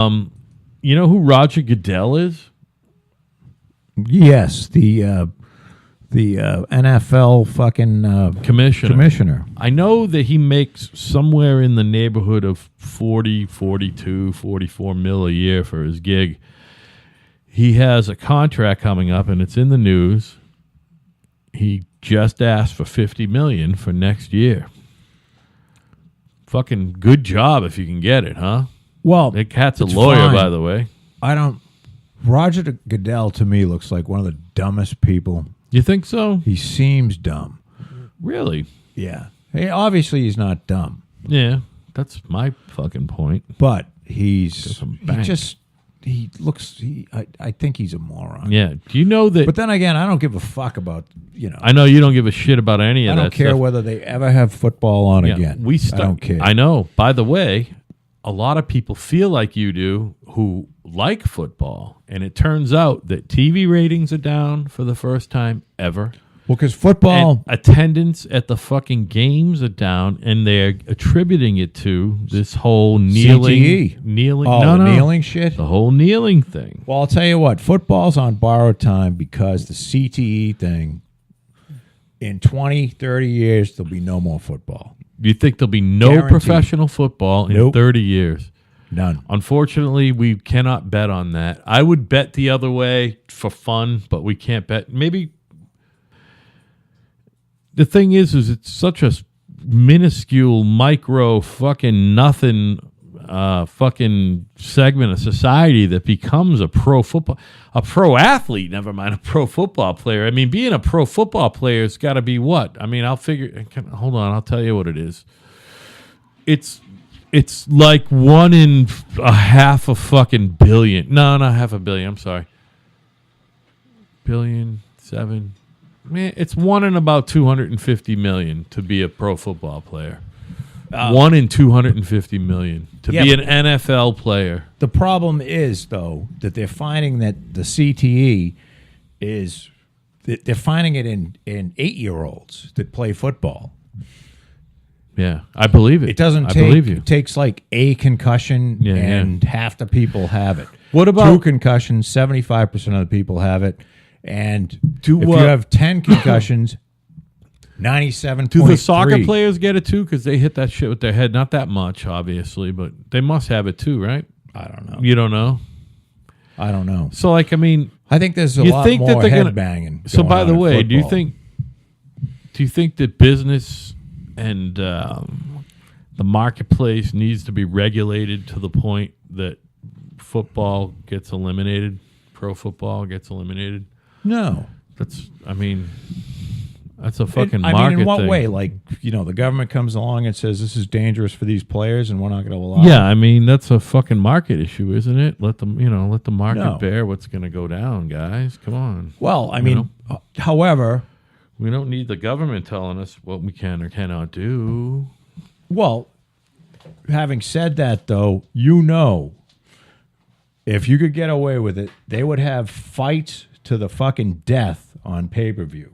You know who Roger Goodell is? Yes, the NFL fucking commissioner. I know that he makes somewhere in the neighborhood of 40, 42, 44 mil a year for his gig. He has a contract coming up, and it's in the news. He just asked for $50 million for next year. Fucking good job if you can get it, huh? Well, That cat's a lawyer, fine. by the way. Roger Goodell to me looks like one of the dumbest people. You think so? He seems dumb. Really? Yeah. Hey, obviously he's not dumb, Yeah, that's my fucking point. but I think he's a moron. Yeah. Do you know that? But then again, I don't give a fuck about, I know you don't give a shit about any of I that don't care stuff. whether they ever have football on again. I don't care. I know. By the way, a lot of people feel like you do who like football, and it turns out that TV ratings are down for the first time ever. Well, because football... And attendance at the fucking games are down, and they're attributing it to this whole kneeling. CTE. Kneeling. Oh, No. kneeling shit? The whole kneeling thing. Well, I'll tell you what. Football's on borrowed time because the CTE thing, in 20, 30 years, there'll be no more football. You think there'll be no Guaranteed. professional football in Nope. 30 years? None. Unfortunately, we cannot bet on that. I would bet the other way for fun, but we can't bet. Maybe the thing is it's such a minuscule, micro, fucking nothing, fucking segment of society that becomes a pro athlete. Never mind a pro football player. I mean, being a pro football player has got to be what? I mean, hold on, I'll tell you what it is. It's like 1 in a half a fucking billion. No, not half a billion. I'm sorry. Billion, 7. Man, it's 1 in about 250 million to be a pro football player. 1 in 250 million to be an NFL player. The problem is, though, that they're finding that the CTE is... They're finding it in 8-year-olds that play football. Yeah, I believe it. It doesn't I take. believe you. It takes like a concussion, and half the people have it. What about 2 concussions? 75% of the people have it. And if you what? have 10 concussions, 97.3. Do the soccer players get it too? Because they hit that shit with their head. Not that much, obviously, but they must have it too, right? I don't know. You don't know? I don't know. So, like, I mean, I think there's a you lot think that more they're head gonna- banging. So, going by the on in way, do you football. think that business and the marketplace needs to be regulated to the point that football gets eliminated, pro football gets eliminated? No. That's a fucking I market mean, in what thing. way? Like, the government comes along and says this is dangerous for these players, and we're not going to allow. Yeah, I mean that's a fucking market issue, isn't it? Let the market No. bear what's going to go down, guys. Come on. Well, I mean, however, We don't need the government telling us what we can or cannot do. well, having said that, though, if you could get away with it, they would have fights to the fucking death on pay-per-view.